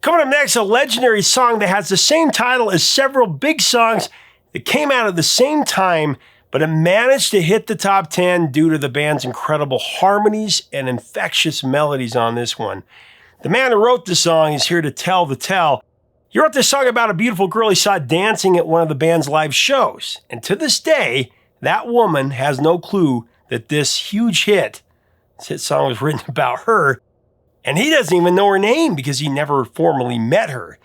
Coming up next, a legendary song that has the same title as several big songs that came out at the same time, but it managed to hit the top 10 due to the band's incredible harmonies and infectious melodies on this one. The man who wrote the song is here to tell the tale. He wrote this song about a beautiful girl he saw dancing at one of the band's live shows. And to this day, that woman has no clue that this hit song was written about her. And he doesn't even know her name because he never formally met her.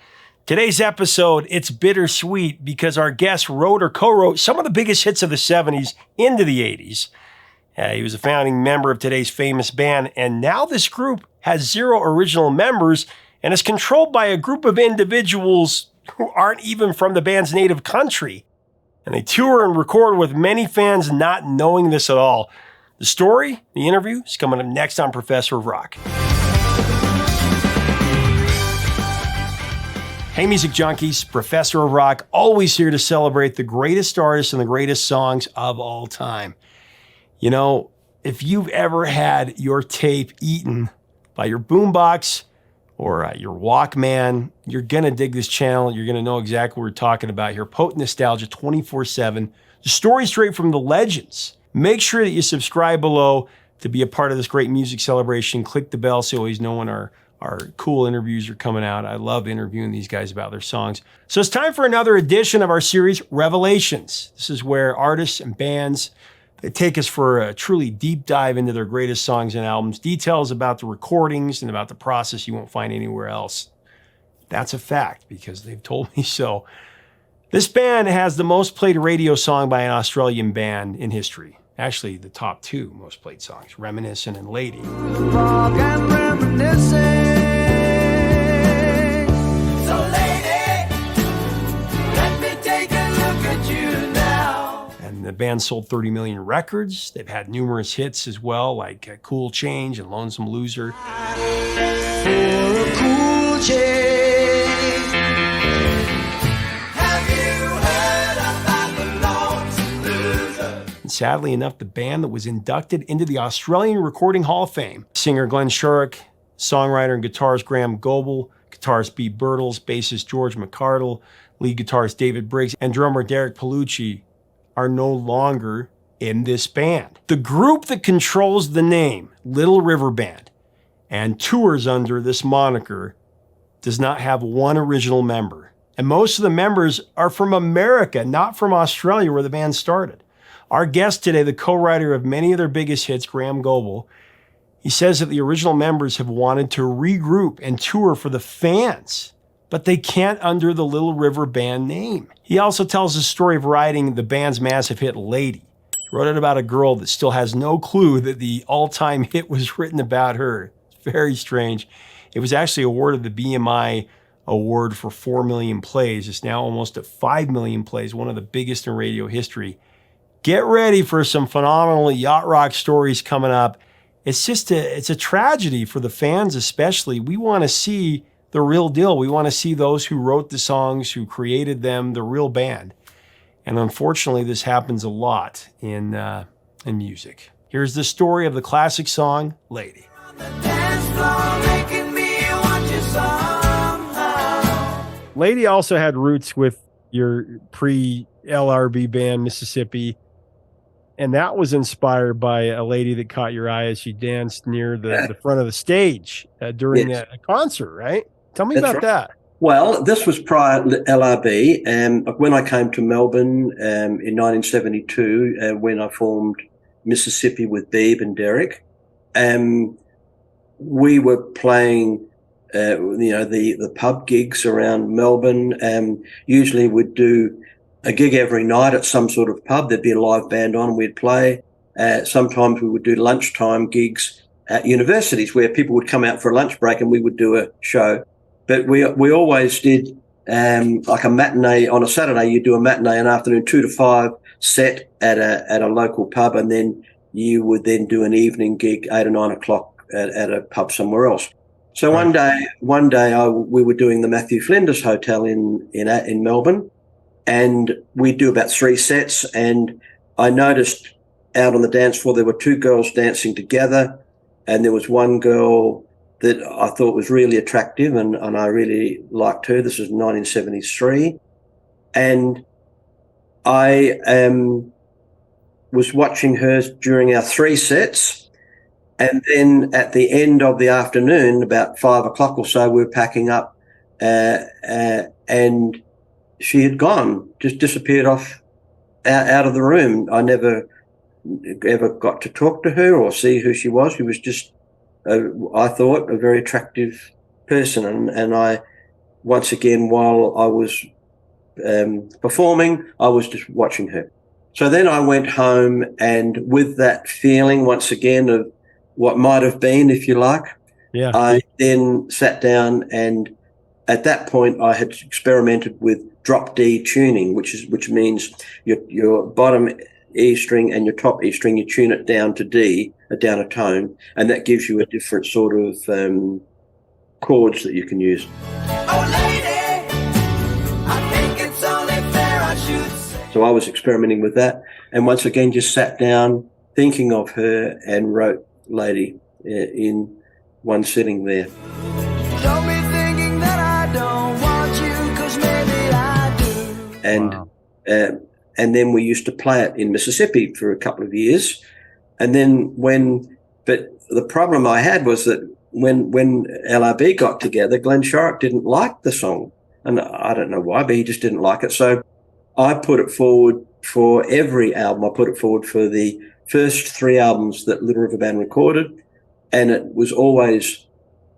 Today's episode, it's bittersweet because our guest wrote or co-wrote some of the biggest hits of the 70s into the 80s. He was a founding member of today's famous band, and now this group has 0 original members and is controlled by a group of individuals who aren't even from the band's native country. And they tour and record with many fans not knowing this at all. The story, the interview, is coming up next on Professor of Rock. Hey, music junkies, Professor of Rock, always here to celebrate the greatest artists and the greatest songs of all time. You know, if you've ever had your tape eaten by your boombox or your Walkman, you're going to dig this channel. You're going to know exactly what we're talking about here. Potent nostalgia 24/7. The story straight from the legends. Make sure that you subscribe below to be a part of this great music celebration. Click the bell so you always know when our cool interviews are coming out. I love interviewing these guys about their songs. So it's time for another edition of our series, Revelations. This is where artists and bands, they take us for a truly deep dive into their greatest songs and albums, details about the recordings and about the process you won't find anywhere else. That's a fact because they've told me so. This band has the most played radio song by an Australian band in history. Actually, the top 2 most played songs, Reminiscent and Lady. Rock and reminiscing. So lady, let me take a look at you now. And the band sold 30 million records. They've had numerous hits as well, like Cool Change and Lonesome Loser. For a cool change. And sadly enough, the band that was inducted into the Australian Recording Hall of Fame, singer Glenn Shurrock, songwriter and guitarist Graeham Goble, guitarist Bea Birtles, bassist George McArdle, lead guitarist David Briggs, and drummer Derek Palucci are no longer in this band. The group that controls the name, Little River Band, and tours under this moniker, does not have one original member. And most of the members are from America, not from Australia where the band started. Our guest today, the co-writer of many of their biggest hits, Graeham Goble, he says that the original members have wanted to regroup and tour for the fans, but they can't under the Little River Band name. He also tells the story of writing the band's massive hit, Lady. He wrote it about a girl that still has no clue that the all-time hit was written about her. It's very strange. It was actually awarded the BMI award for 4 million plays. It's now almost at 5 million plays, one of the biggest in radio history. Get ready for some phenomenal yacht rock stories coming up. It's a tragedy for the fans especially. We want to see the real deal. We want to see those who wrote the songs, who created them, the real band. And unfortunately, this happens a lot in music. Here's the story of the classic song, Lady. Lady also had roots with your pre-LRB band, Mississippi. And that was inspired by a lady that caught your eye as she danced near the front of the stage during a concert, right? Tell me about that. Well, this was prior to LRB. When I came to Melbourne in 1972, when I formed Mississippi with Beeb and Derek, we were playing, the pub gigs around Melbourne. Usually we'd do a gig every night at some sort of pub. There'd be a live band on and we'd play. Sometimes we would do lunchtime gigs at universities where people would come out for a lunch break and we would do a show. But we always did like a matinee. On a Saturday, you do a matinee, an afternoon 2 to 5 set at a local pub, and then you would then do an evening gig 8 or 9 o'clock at a pub somewhere else. So one day we were doing the Matthew Flinders Hotel in Melbourne, and we'd do about 3 sets. And I noticed out on the dance floor there were 2 girls dancing together, and there was one girl that I thought was really attractive, and I really liked her. This was 1973. And I was watching her during our 3 sets. And then at the end of the afternoon, about 5 o'clock or so, we were packing up, and she had gone, just disappeared off out of the room. I never ever got to talk to her or see who she was. She was just, I thought, a very attractive person. And I, once again, while I was performing, I was just watching her. So then I went home, and with that feeling, once again, of what might have been, if you like, Yeah. I then sat down, and at that point I had experimented with drop D tuning, which means your bottom E string and your top E string, you tune it down to D, down a tone, and that gives you a different sort of chords that you can use. Oh, lady, I think it's only fair I should say. So I was experimenting with that, and once again just sat down thinking of her and wrote Lady in one sitting there. Don't be thinking that I don't want you, 'cause maybe I do. And Wow. And then we used to play it in Mississippi for a couple of years. And then but the problem I had was that when LRB got together, Glenn Shorrock didn't like the song. And I don't know why, but he just didn't like it. So I put it forward for every album. I put it forward for the first 3 albums that Little River Band recorded. And it was always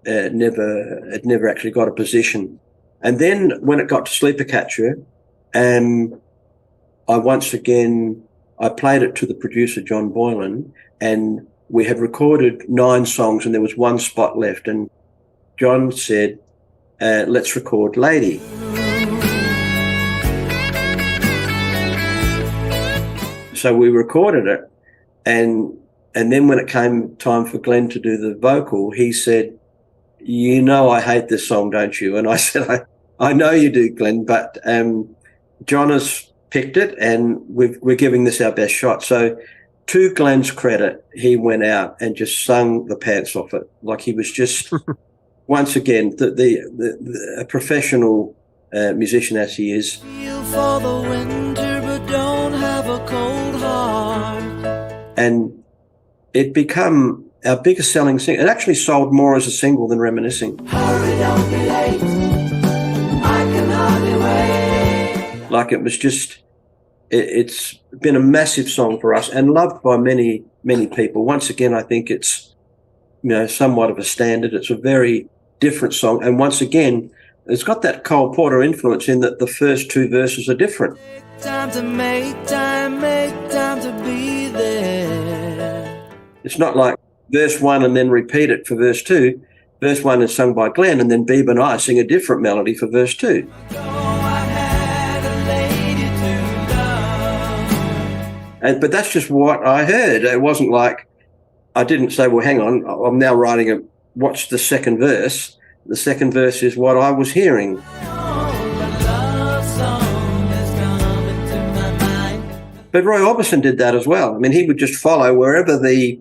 never actually got a position. And then when it got to Sleeper Catcher, I played it to the producer, John Boylan, and we had recorded 9 songs and there was 1 spot left. And John said, let's record Lady. So we recorded it. And then when it came time for Glenn to do the vocal, he said, you know I hate this song, don't you? And I said, I know you do, Glenn, but John has picked it and we're giving this our best shot. So to Glenn's credit, he went out and just sung the pants off it. Like he was just, once again, a professional musician as he is. Feel for the winter, but don't have a cold heart. And it became our biggest selling single. It actually sold more as a single than Reminiscing. Hurry, don't be late. I can hardly wait. Like it was just, it's been a massive song for us and loved by many, many people. Once again, I think it's, somewhat of a standard. It's a very different song. And once again, it's got that Cole Porter influence in that the first 2 verses are different. Time to make time to be there. It's not like verse 1 and then repeat it for verse 2. Verse 1 is sung by Glenn, and then Bieber and I sing a different melody for verse 2. But that's just what I heard. It wasn't like I didn't say, well, hang on, I'm now writing what's the second verse? The second verse is what I was hearing. But Roy Orbison did that as well. I mean, he would just follow wherever the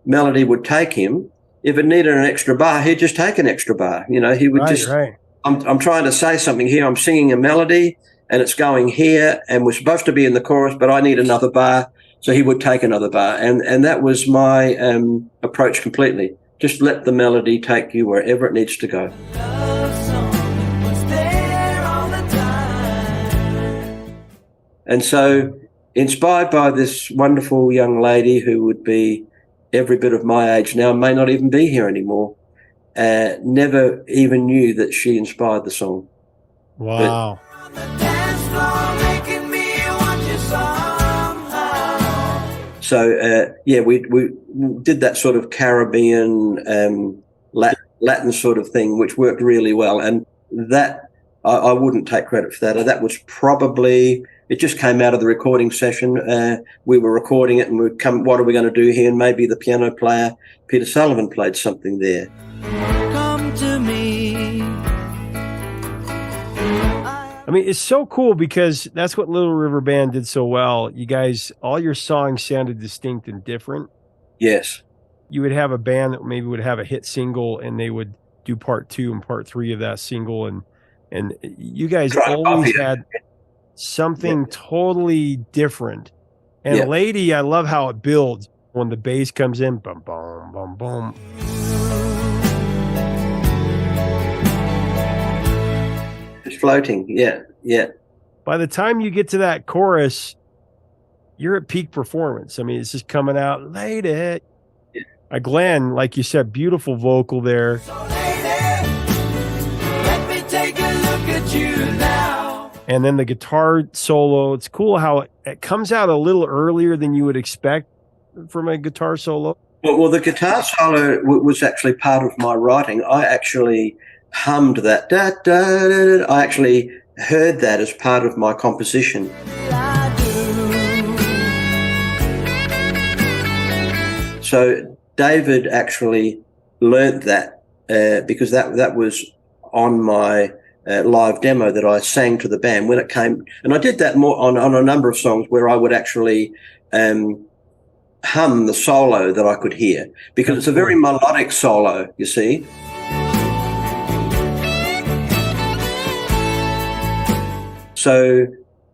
melody would take him. If it needed an extra bar, he'd just take an extra bar. He would Right. I'm trying to say something here. I'm singing a melody and it's going here and we're supposed to be in the chorus, but I need another bar. So he would take another bar. And that was my approach completely. Just let the melody take you wherever it needs to go. And so, inspired by this wonderful young lady who would be every bit of my age now, may not even be here anymore, never even knew that she inspired the song. Wow. So, we did that sort of Caribbean, Latin sort of thing, which worked really well. And that, I wouldn't take credit for that. That was probably, it just came out of the recording session. We were recording it and we'd come, what are we going to do here? And maybe the piano player, Peter Sullivan, played something there. Come to me. I mean, it's so cool because that's what Little River Band did so well. You guys, all your songs sounded distinct and different. Yes. you would have a band that maybe would have a hit single and they would do part 2 and part 3 of that single. And you guys Try to always copy it. had something totally different. And Yeah. Lady, I love how it builds when the bass comes in. Boom, boom, boom, boom. It's floating. Yeah. Yeah. By the time you get to that chorus, you're at peak performance. I mean, it's just coming out, Lady. Glenn, like you said, beautiful vocal there. So lady, let me take a look at you now. And then the guitar solo. It's cool how it comes out a little earlier than you would expect from a guitar solo. Well, the guitar solo was actually part of my writing. I actually hummed that. Da, da, da, da. I actually heard that as part of my composition. I do. So David actually learnt that because that was on my live demo that I sang to the band when it came. And I did that more on a number of songs where I would actually hum the solo that I could hear, because it's a very melodic solo, you see. So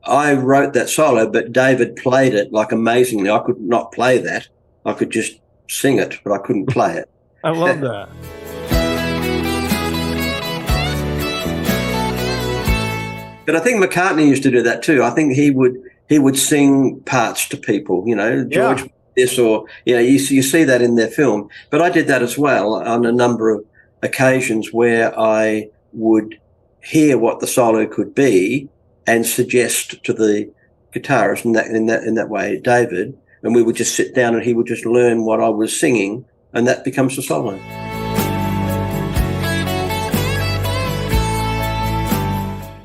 I wrote that solo, but David played it like amazingly. I could not play that. I could just sing it, but I couldn't play it. I love that. But I think McCartney used to do that too. I think he would sing parts to people, you know, George this, or, you know, you see that in their film. But I did that as well on a number of occasions where I would hear what the solo could be and suggest to the guitarist in that way, David, and we would just sit down and he would just learn what I was singing, and that becomes the solo.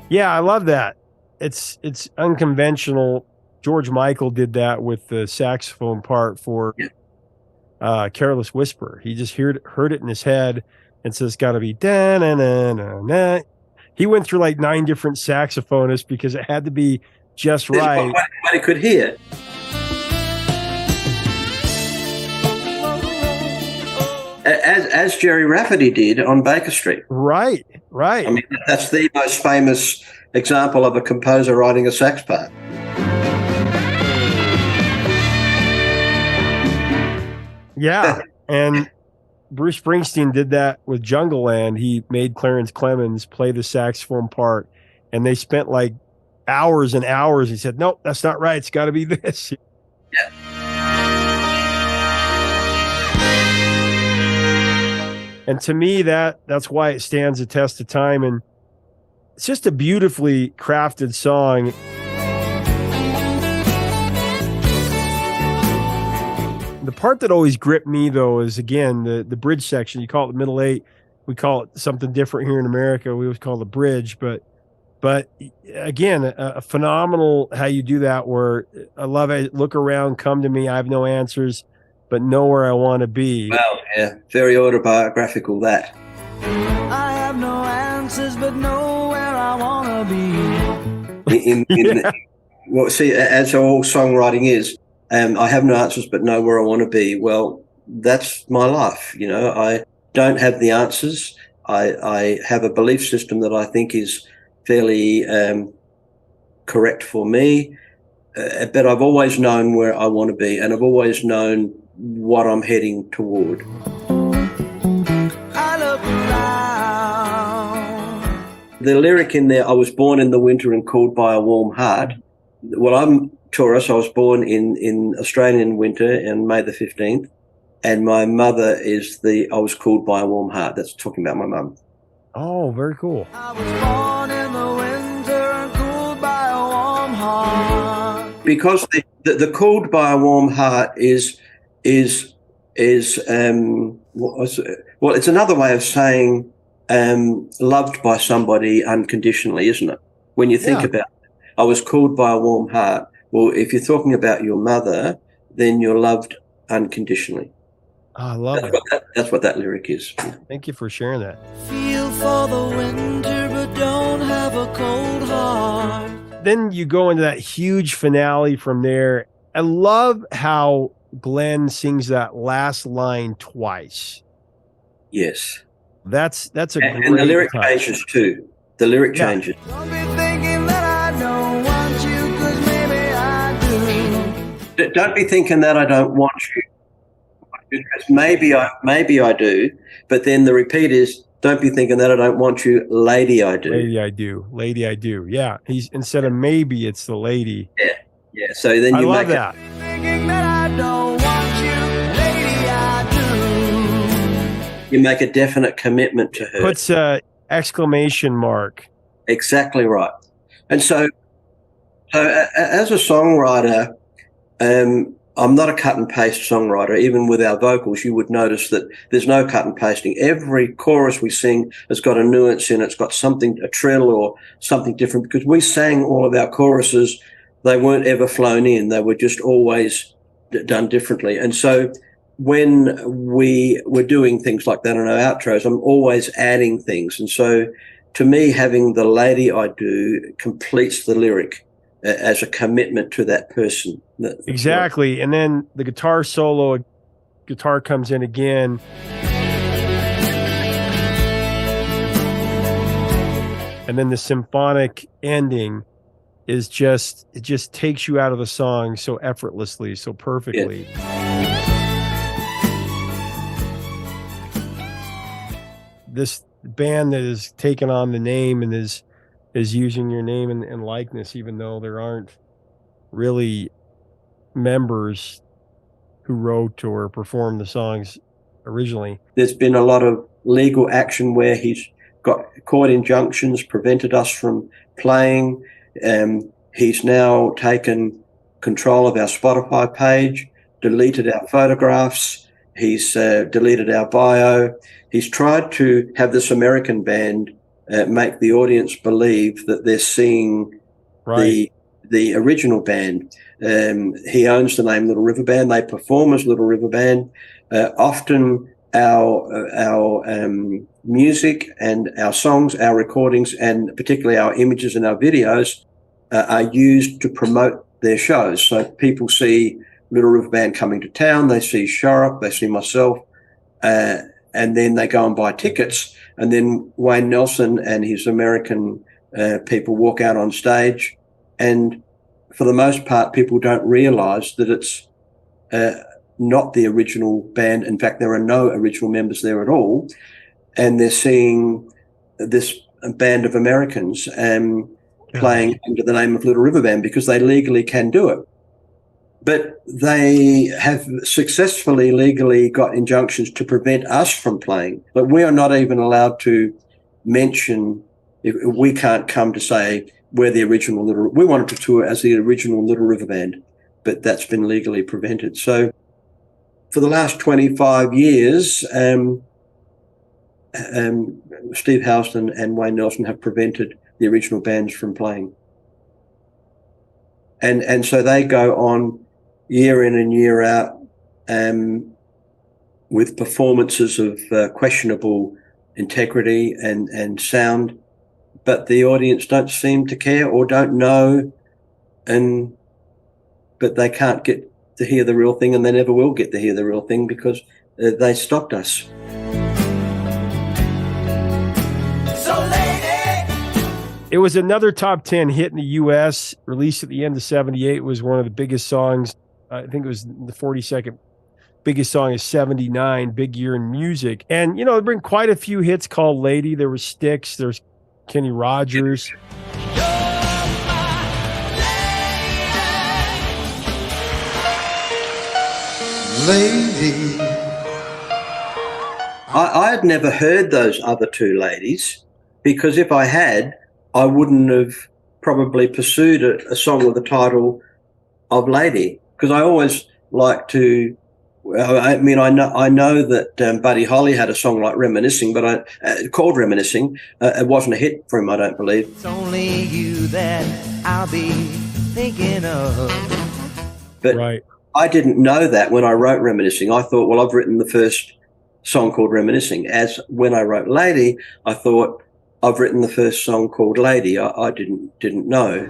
Yeah, I love that. It's unconventional. George Michael did that with the saxophone part for Careless Whisper. He just heard it in his head and says it's got to be da na na na na. He went through like 9 different saxophonists because it had to be just right. What he could hear. As Jerry Rafferty did on Baker Street. Right. I mean, that's the most famous example of a composer writing a sax part. Yeah. And Bruce Springsteen did that with Jungle Land. He made Clarence Clemens play the saxophone part, and they spent like hours and hours. He said, nope, that's not right. It's got to be this. Yeah. And to me, that's why it stands the test of time. And it's just a beautifully crafted song. The part that always gripped me, though, is, again, the bridge section. You call it the middle 8. We call it something different here in America. We always call it the bridge. But again, a phenomenal how you do that, where I love it. Look around, come to me. I have no answers, but know where I want to be. Well, yeah, very autobiographical, that. I have no answers, but know where I want to be. Well, see, as all songwriting is, I have no answers, but know where I want to be. Well, that's my life. You know, I don't have the answers. I have a belief system that I think is fairly correct for me, but I've always known where I want to be, and I've always known what I'm heading toward. I look around. The lyric in there, I was born in the winter and cooled by a warm heart. Well, I'm Taurus. I was born in Australian winter on May the 15th, and my mother I was cooled by a warm heart. That's talking about my mum. Oh, very cool. I was born in the winter and cooled by a warm heart. Because the cooled by a warm heart is it's another way of saying loved by somebody unconditionally, isn't it? When you think about it, I was cooled by a warm heart. Well, if you're talking about your mother, then you're loved unconditionally. Oh, I love it. That's what that lyric is. Thank you for sharing that. Feel for the winter, but don't have a cold heart. Then you go into that huge finale from there. I love how Glenn sings that last line twice. Yes. That's a great And the lyric touch. changes too. The lyric changes. Don't be thinking that I don't want you, 'cause maybe I do. Don't be thinking that I don't want you. Because maybe I do, but then the repeat is, don't be thinking that I don't want you, lady, I do. Lady, I do. Lady, I do. Yeah. He's instead of maybe, it's the lady. Yeah. So then I you love make that. Thinking that I don't want you, lady, I do. You make a definite commitment to her. Puts a exclamation mark. Exactly right. And so as a songwriter, I'm not a cut and paste songwriter. Even with our vocals, you would notice that there's no cut and pasting. Every chorus we sing has got a nuance in it. It's got something, a trill or something different, because we sang all of our choruses. They weren't ever flown in. They were just always done differently. And so when we were doing things like that in our outros, I'm always adding things. And so to me, having the lady I do completes the lyric as a commitment to that person. Exactly. And then the guitar solo, guitar comes in again. And then the symphonic ending is just, it just takes you out of the song so effortlessly, so perfectly. Yeah. This band that has taken on the name and is using your name and likeness, even though there aren't really members who wrote or performed the songs originally. There's been a lot of legal action where he's got court injunctions, prevented us from playing. He's now taken control of our Spotify page, deleted our photographs. He's deleted our bio. He's tried to have this American band make the audience believe that they're seeing the original band. He owns the name Little River Band. They perform as Little River Band. Often our music and our songs, our recordings, and particularly our images and our videos are used to promote their shows. So people see Little River Band coming to town, they see Shorrock, they see myself, and then they go and buy tickets. And then Wayne Nelson and his American people walk out on stage. And for the most part, people don't realize that it's not the original band. In fact, there are no original members there at all. And they're seeing this band of Americans playing under the name of Little River Band because they legally can do it. But they have successfully legally got injunctions to prevent us from playing. But we are not even allowed to mention, we can't come to say we're the original we wanted to tour as the original Little River Band, but that's been legally prevented. So for the last 25 years, Steve Houston and Wayne Nelson have prevented the original bands from playing. And so they go on year in and year out with performances of questionable integrity and sound, but the audience don't seem to care or don't know, but they can't get to hear the real thing, and they never will get to hear the real thing because they stopped us. It was another top 10 hit in the U.S., released at the end of 78. It was one of the biggest songs. I think it was the 42nd biggest song is 79, big year in music. And, you know, they bring quite a few hits called Lady. There was Styx. There's Kenny Rogers. Lady. I had never heard those other two ladies, because if I had, I wouldn't have probably pursued a song with the title of Lady, because I always like to. I mean, I know that Buddy Holly had a song like Reminiscing, but called Reminiscing. It wasn't a hit for him, I don't believe. It's only you that I'll be thinking of. But I didn't know that when I wrote Reminiscing. I thought, well, I've written the first song called Reminiscing. As when I wrote Lady, I thought, I've written the first song called Lady. I didn't know.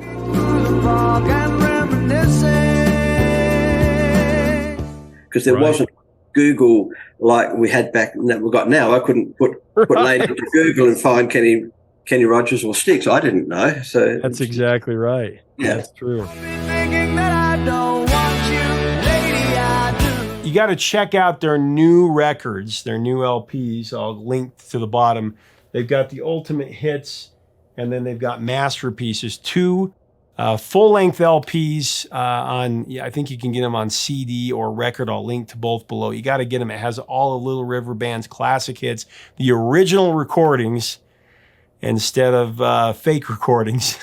because there Right. wasn't Google like we had back that we got now. I couldn't put Lady into Google and find Kenny Rogers or Styx. I didn't know. So That's exactly right. Yeah. That's true. Thinking that I don't want you, lady, I do. You got to check out their new records, their new LPs. I'll link to the bottom. They've got the ultimate hits, and then they've got masterpieces. 2 full-length LPs I think you can get them on CD or record. I'll link to both below. You got to get them. It has all of Little River Band's classic hits, the original recordings instead of fake recordings.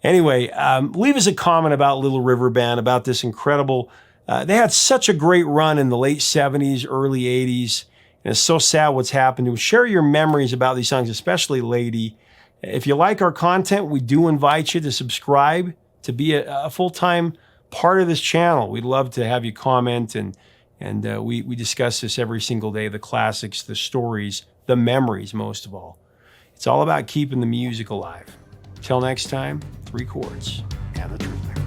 Anyway, leave us a comment about Little River Band, about this incredible. They had such a great run in the late 70s, early 80s, and it's so sad what's happened to them. Share your memories about these songs, especially Lady. If you like our content, we do invite you to subscribe, to be a full-time part of this channel. We'd love to have you comment, and we discuss this every single day, the classics, the stories, the memories, most of all. It's all about keeping the music alive. Till next time, 3 chords and the truth.